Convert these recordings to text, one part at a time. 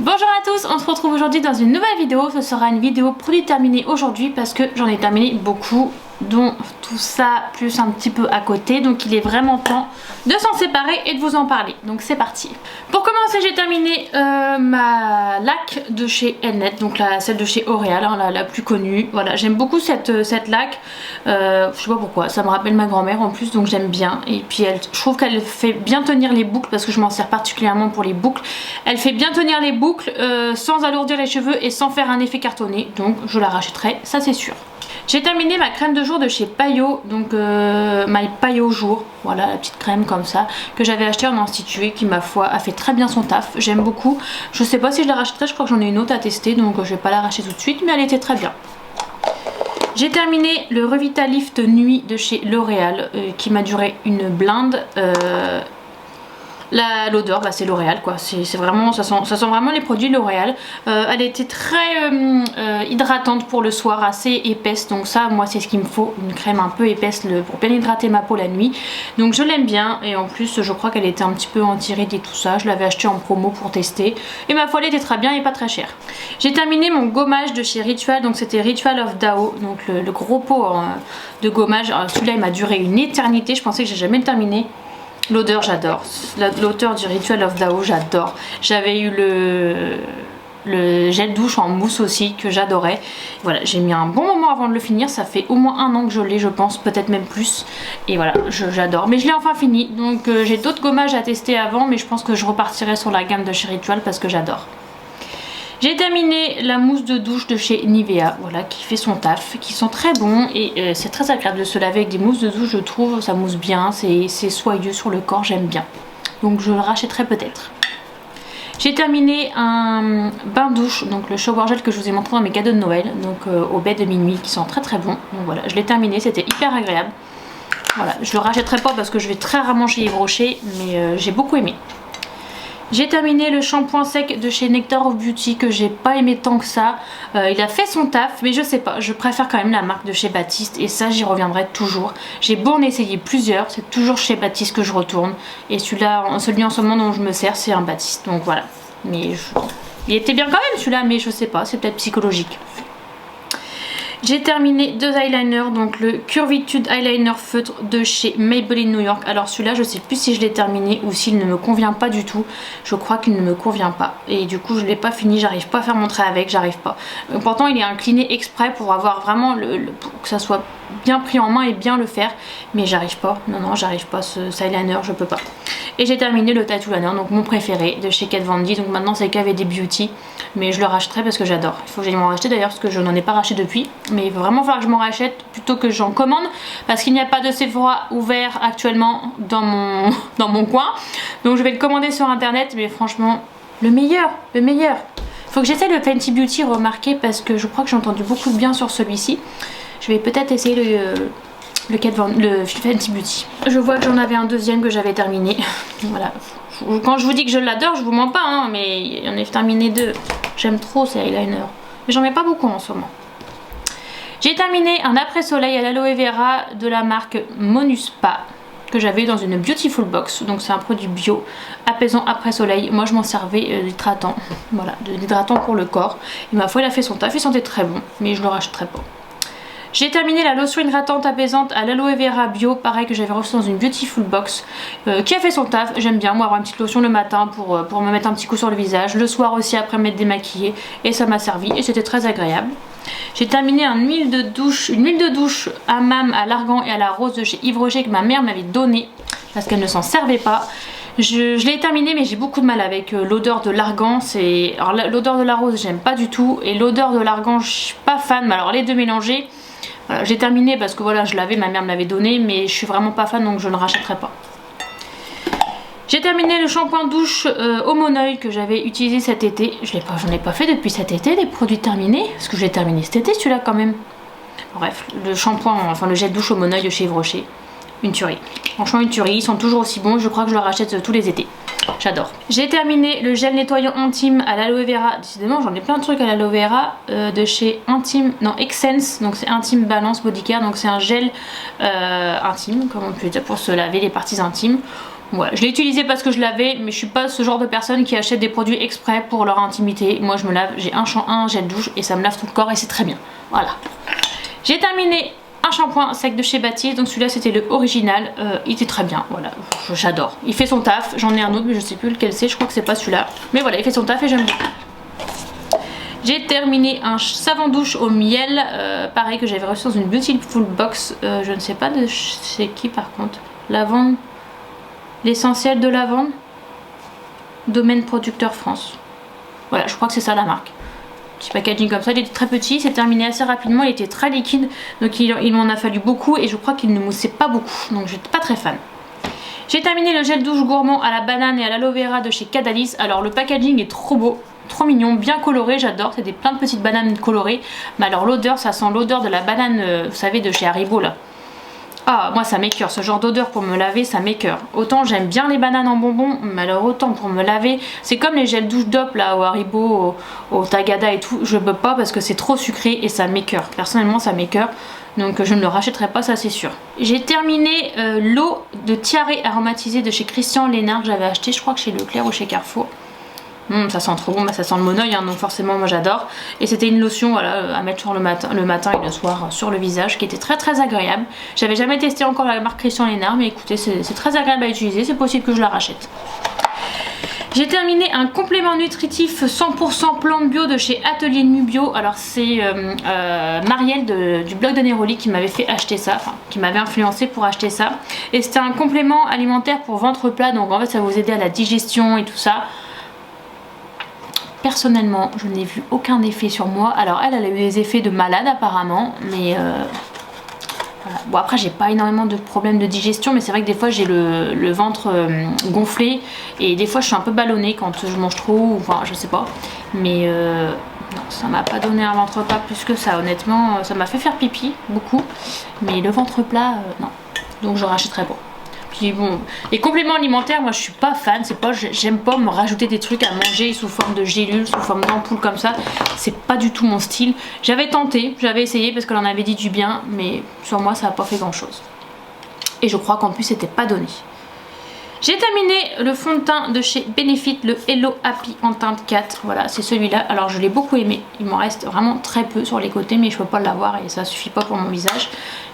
Bonjour à tous, on se retrouve aujourd'hui dans une nouvelle vidéo. Ce sera une vidéo produit terminé aujourd'hui parce que j'en ai terminé beaucoup, dont tout ça plus un petit peu à côté. Donc il est vraiment temps de s'en séparer et de vous en parler. Donc c'est parti. Pour commencer, j'ai terminé ma laque de chez Elnet, donc celle de chez L'Oréal, hein, la plus connue. Voilà, j'aime beaucoup cette laque. Je sais pas pourquoi, ça me rappelle ma grand-mère en plus, donc j'aime bien. Et puis je trouve qu'elle fait bien tenir les boucles parce que je m'en sers particulièrement pour les boucles. Elle fait bien tenir les boucles sans alourdir les cheveux et sans faire un effet cartonné, donc je la rachèterai, ça c'est sûr. J'ai terminé ma crème de jour de chez Payot, donc My Payot Jour, voilà la petite crème comme ça, que j'avais acheté en institut et qui ma foi a fait très bien son taf, j'aime beaucoup. Je sais pas si je la rachèterai, je crois que j'en ai une autre à tester, donc je vais pas la racheter tout de suite, mais elle était très bien. J'ai terminé le Revitalift Nuit de chez L'Oréal, qui m'a duré une blinde. L'odeur, c'est L'Oréal quoi, c'est vraiment, ça sent vraiment les produits L'Oréal. Elle était très hydratante pour le soir, assez épaisse, donc ça moi c'est ce qu'il me faut, une crème un peu épaisse pour bien hydrater ma peau la nuit. Donc je l'aime bien et en plus je crois qu'elle était un petit peu anti-rides et tout ça, je l'avais acheté en promo pour tester et ma foi elle était très bien et pas très chère. J'ai terminé mon gommage de chez Ritual, donc c'était Ritual of Dao, donc le gros pot de gommage. Celui-là il m'a duré une éternité, je pensais que j'ai jamais le terminé. L'odeur j'adore, l'odeur du Ritual of Dao j'adore. J'avais eu le gel douche en mousse aussi que j'adorais. Voilà, j'ai mis un bon moment avant de le finir, ça fait au moins un an que je l'ai je pense, peut-être même plus. Et voilà, j'adore, mais je l'ai enfin fini. Donc j'ai d'autres gommages à tester avant, mais je pense que je repartirai sur la gamme de chez Ritual parce que j'adore. J'ai terminé la mousse de douche de chez Nivea, voilà, qui fait son taf, qui sont très bons et c'est très agréable de se laver avec des mousses de douche, je trouve, ça mousse bien, c'est soyeux sur le corps, j'aime bien. Donc je le rachèterai peut-être. J'ai terminé un bain douche, donc le shower gel que je vous ai montré dans mes cadeaux de Noël, donc au baie de minuit, qui sont très très bons. Donc voilà, je l'ai terminé, c'était hyper agréable. Voilà, je le rachèterai pas parce que je vais très rarement chez Yves Rocher, mais j'ai beaucoup aimé. J'ai terminé le shampoing sec de chez Nectar of Beauty que j'ai pas aimé tant que ça. Il a fait son taf, mais je sais pas, je préfère quand même la marque de chez Baptiste et ça j'y reviendrai toujours. J'ai beau en essayer plusieurs, c'est toujours chez Baptiste que je retourne. Et celui-là, celui en ce moment dont je me sers, c'est un Baptiste, donc voilà. Mais il était bien quand même celui-là, mais je sais pas, c'est peut-être psychologique. J'ai terminé deux eyeliners, donc le Curvitude Eyeliner Feutre de chez Maybelline New York. Alors celui-là, je sais plus si je l'ai terminé ou s'il ne me convient pas du tout. Je crois qu'il ne me convient pas. Et du coup, je l'ai pas fini, j'arrive pas à faire mon trait avec, j'arrive pas. Pourtant, il est incliné exprès pour avoir vraiment pour que ça soit bien pris en main et bien le faire. Mais j'arrive pas. Non, j'arrive pas. Ce eyeliner, je peux pas. Et j'ai terminé le Tattoo Liner, donc mon préféré de chez Kat Von D. Donc maintenant, c'est KVD Beauty. Mais je le rachèterai parce que j'adore. Il faut que j'aille m'en racheter d'ailleurs parce que je n'en ai pas racheté depuis. Mais il va vraiment falloir que je m'en rachète plutôt que j'en commande parce qu'il n'y a pas de Sephora ouvert actuellement dans mon coin. Donc je vais le commander sur internet, mais franchement, le meilleur. Faut que j'essaie le Fenty Beauty, remarquer, parce que je crois que j'ai entendu beaucoup de bien sur celui-ci. Je vais peut-être essayer le Fenty Beauty. Je vois que j'en avais un deuxième que j'avais terminé. Voilà. Quand je vous dis que je l'adore, je vous mens pas, hein, mais j'en ai terminé deux. J'aime trop ces eyeliners. Mais j'en mets pas beaucoup en ce moment. J'ai terminé un après-soleil à l'aloe vera de la marque Monuspa que j'avais dans une Beautiful Box. Donc c'est un produit bio, apaisant après-soleil. Moi je m'en servais d'hydratant. Voilà, de l'hydratant pour le corps. Et ma foi il a fait son taf, il sentait très bon, mais je le rachèterai pas. J'ai terminé la lotion hydratante apaisante à l'aloe vera bio, pareil que j'avais reçu dans une Beautiful Box, qui a fait son taf. J'aime bien moi avoir une petite lotion le matin pour me mettre un petit coup sur le visage, le soir aussi après m'être démaquillée, et ça m'a servi et c'était très agréable. J'ai terminé une huile de douche hammam à l'argan et à la rose de chez Yves Rocher que ma mère m'avait donné parce qu'elle ne s'en servait pas. Je l'ai terminé mais j'ai beaucoup de mal avec l'odeur de l'argan. Alors l'odeur de la rose j'aime pas du tout et l'odeur de l'argan je suis pas fan, mais alors les deux mélangés. Voilà, j'ai terminé parce que voilà je l'avais, ma mère me l'avait donné, mais je suis vraiment pas fan donc je ne rachèterai pas. J'ai terminé le shampoing douche au Moneuil que j'avais utilisé cet été. J'en ai pas fait depuis cet été des produits terminés, parce que je l'ai terminé cet été celui-là quand même. Bref, le shampoing, enfin le gel douche au Moneuil de chez Yves Rocher, une tuerie. Franchement une tuerie, ils sont toujours aussi bons, je crois que je le rachète tous les étés. J'adore. J'ai terminé le gel nettoyant intime à l'aloe vera. Décidément j'en ai plein de trucs à l'aloe vera de chez Exsense. Donc c'est Intime Balance Body Care. Donc c'est un gel intime, comme on peut dire, pour se laver les parties intimes. Voilà, je l'ai utilisé parce que je l'avais, mais je suis pas ce genre de personne qui achète des produits exprès pour leur intimité. Moi je me lave, j'ai un gel douche et ça me lave tout le corps et c'est très bien. Voilà. J'ai terminé un shampoing sec de chez Baptiste, donc celui-là c'était le original, il était très bien, voilà, j'adore. Il fait son taf, j'en ai un autre mais je sais plus lequel c'est, je crois que c'est pas celui-là. Mais voilà, il fait son taf et j'aime beaucoup. J'ai terminé un savon douche au miel, pareil que j'avais reçu dans une Beautiful Box, je ne sais pas de c'est qui par contre. Lavande, l'essentiel de lavande, Domaine Producteur France. Voilà, je crois que c'est ça la marque. Petit packaging comme ça, il était très petit, c'est terminé assez rapidement, il était très liquide, donc il m'en a fallu beaucoup et je crois qu'il ne moussait pas beaucoup, donc j'étais pas très fan. J'ai terminé le gel douche gourmand à la banane et à l'aloe vera de chez Cadalis. Alors le packaging est trop beau, trop mignon, bien coloré, j'adore, c'est plein de petites bananes colorées, mais alors l'odeur, ça sent l'odeur de la banane, vous savez, de chez Haribo là. Ah, moi ça m'écœure, ce genre d'odeur pour me laver, ça m'écœure. Autant j'aime bien les bananes en bonbons, mais alors autant pour me laver, c'est comme les gels douche DOP là, au Haribo, au Tagada et tout, je peux pas parce que c'est trop sucré et ça m'écœure. Personnellement ça m'écœure, donc je ne le rachèterai pas, ça c'est sûr. J'ai terminé l'eau de tiare aromatisée de chez Christian Lénard que j'avais acheté, je crois que chez Leclerc ou chez Carrefour. Ça sent trop bon, bah ça sent le monoeil, hein, donc forcément moi j'adore. Et c'était une lotion voilà, à mettre sur le matin et le soir sur le visage qui était très très agréable. J'avais jamais testé encore la marque Christian Lénard, mais écoutez c'est très agréable à utiliser, c'est possible que je la rachète. J'ai terminé un complément nutritif 100% plante bio de chez Atelier Nu Bio. Alors c'est Marielle du blog de Neroli qui m'avait fait acheter ça, enfin qui m'avait influencé pour acheter ça. Et c'était un complément alimentaire pour ventre plat, donc en fait ça va vous aider à la digestion et tout ça. Personnellement, je n'ai vu aucun effet sur moi. Alors elle a eu des effets de malade apparemment, mais voilà. Bon après j'ai pas énormément de problèmes de digestion, mais c'est vrai que des fois j'ai le ventre gonflé et des fois je suis un peu ballonnée quand je mange trop, ou enfin je sais pas. Mais non, ça m'a pas donné un ventre plat plus que ça, honnêtement. Ça m'a fait faire pipi, beaucoup, mais le ventre plat, non. Donc je rachèterai pas. Puis bon, les compléments alimentaires, moi je suis pas fan, c'est pas, j'aime pas me rajouter des trucs à manger sous forme de gélules, sous forme d'ampoule comme ça, c'est pas du tout mon style. J'avais tenté, j'avais essayé parce qu'elle en avait dit du bien, mais sur moi ça a pas fait grand chose. Et je crois qu'en plus c'était pas donné. J'ai terminé le fond de teint de chez Benefit, le Hello Happy en teinte 4. Voilà, c'est celui-là. Alors je l'ai beaucoup aimé. Il m'en reste vraiment très peu sur les côtés, mais je peux pas l'avoir et ça suffit pas pour mon visage.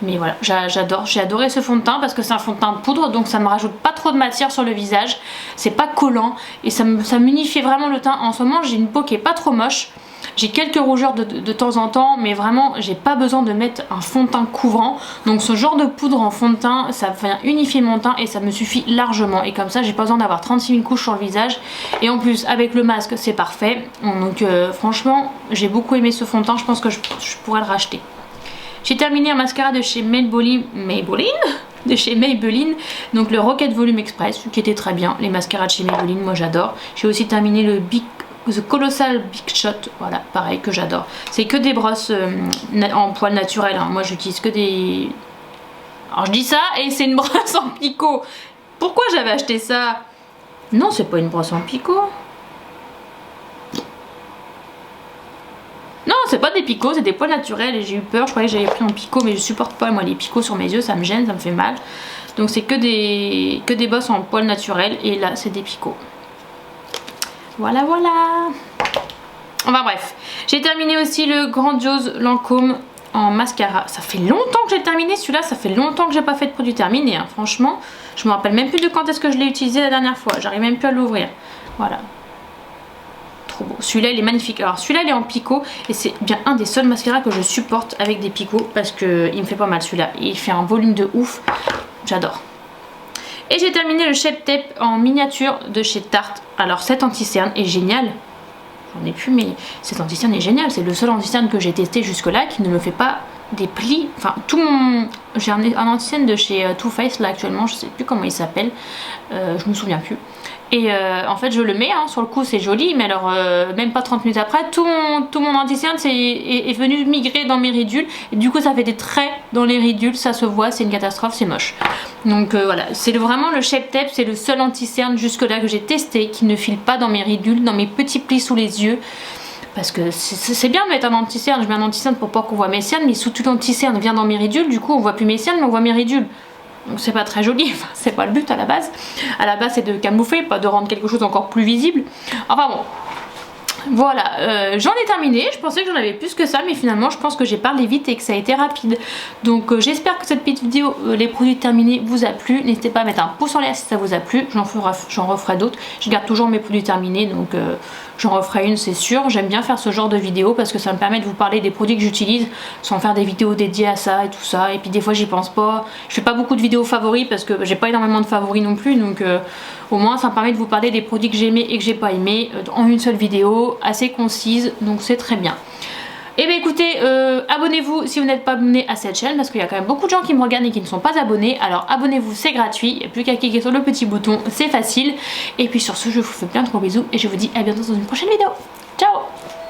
Mais voilà, j'adore. J'ai adoré ce fond de teint parce que c'est un fond de teint de poudre, donc ça me rajoute pas trop de matière sur le visage. C'est pas collant et ça m'unifie vraiment le teint. En ce moment, j'ai une peau qui est pas trop moche. J'ai quelques rougeurs de temps en temps, mais vraiment j'ai pas besoin de mettre un fond de teint couvrant. Donc ce genre de poudre en fond de teint, ça vient unifier mon teint et ça me suffit largement. Et comme ça j'ai pas besoin d'avoir 36 000 couches sur le visage. Et en plus avec le masque c'est parfait. Donc franchement j'ai beaucoup aimé ce fond de teint, je pense que je pourrais le racheter. J'ai terminé un mascara de chez Maybelline, donc le Rocket Volume Express qui était très bien. Les mascaras de chez Maybelline moi j'adore. J'ai aussi terminé le The Colossal Big Shot, voilà, pareil, que j'adore. C'est que des brosses en poil naturel, hein. Moi j'utilise que des... Alors je dis ça et c'est une brosse en picot. Pourquoi j'avais acheté ça? Non, c'est pas une brosse en picot. Non, c'est pas des picots, c'est des poils naturels et j'ai eu peur, je croyais que j'avais pris en picot, mais je supporte pas moi les picots sur mes yeux, ça me gêne, ça me fait mal. Donc c'est que des brosses en poils naturels et là c'est des picots. Voilà, voilà. Enfin bref, j'ai terminé aussi le Grandiose Lancôme en mascara. Ça fait longtemps que j'ai terminé celui-là, ça fait longtemps que j'ai pas fait de produit terminé, hein. Franchement, je me rappelle même plus de quand est-ce que je l'ai utilisé la dernière fois. J'arrive même plus à l'ouvrir. Voilà. Trop beau. Celui-là, il est magnifique. Alors celui-là, il est en picot et c'est bien un des seuls mascaras que je supporte avec des picots parce que il me fait pas mal celui-là. Il fait un volume de ouf. J'adore. Et j'ai terminé le Shape Tape en miniature de chez Tarte. Alors cet anti-cerne est génial. J'en ai plus, mais cet anti-cerne est génial. C'est le seul anti-cerne que j'ai testé jusque-là qui ne me fait pas des plis. Enfin, tout mon... J'ai un anti-cerne de chez Too Faced là actuellement. Je sais plus comment il s'appelle. Je me souviens plus. Et en fait je le mets hein, sur le coup, c'est joli, mais alors même pas 30 minutes après tout mon anti-cerne est venu migrer dans mes ridules et du coup ça fait des traits dans les ridules, ça se voit, c'est une catastrophe, c'est moche. Donc voilà, c'est vraiment le Shape Tape, c'est le seul anti-cerne jusque là que j'ai testé qui ne file pas dans mes ridules, dans mes petits plis sous les yeux. Parce que c'est bien de mettre un anti-cerne, je mets un anti-cerne pour pas qu'on voit mes cernes, mais sous tout l'anti-cerne vient dans mes ridules, du coup on voit plus mes cernes mais on voit mes ridules. donc c'est pas très joli, enfin, c'est pas le but à la base. À la base c'est de camoufler, pas de rendre quelque chose encore plus visible. Enfin bon. Voilà, j'en ai terminé, je pensais que j'en avais plus que ça, mais finalement je pense que j'ai parlé vite et que ça a été rapide. Donc j'espère que cette petite vidéo, les produits terminés, vous a plu. N'hésitez pas à mettre un pouce en l'air si ça vous a plu, j'en referai d'autres. Je garde toujours mes produits terminés, donc j'en referai une c'est sûr. J'aime bien faire ce genre de vidéo parce que ça me permet de vous parler des produits que j'utilise sans faire des vidéos dédiées à ça et tout ça. Et puis des fois j'y pense pas, je fais pas beaucoup de vidéos favoris parce que j'ai pas énormément de favoris non plus, donc au moins ça me permet de vous parler des produits que j'ai aimés et que j'ai pas aimés en une seule vidéo, assez concise, donc c'est très bien. Et bien écoutez, abonnez-vous si vous n'êtes pas abonné à cette chaîne parce qu'il y a quand même beaucoup de gens qui me regardent et qui ne sont pas abonnés. Alors abonnez-vous, c'est gratuit, il n'y a plus qu'à cliquer sur le petit bouton, c'est facile. Et puis sur ce, je vous fais plein de gros bisous et je vous dis à bientôt dans une prochaine vidéo. Ciao!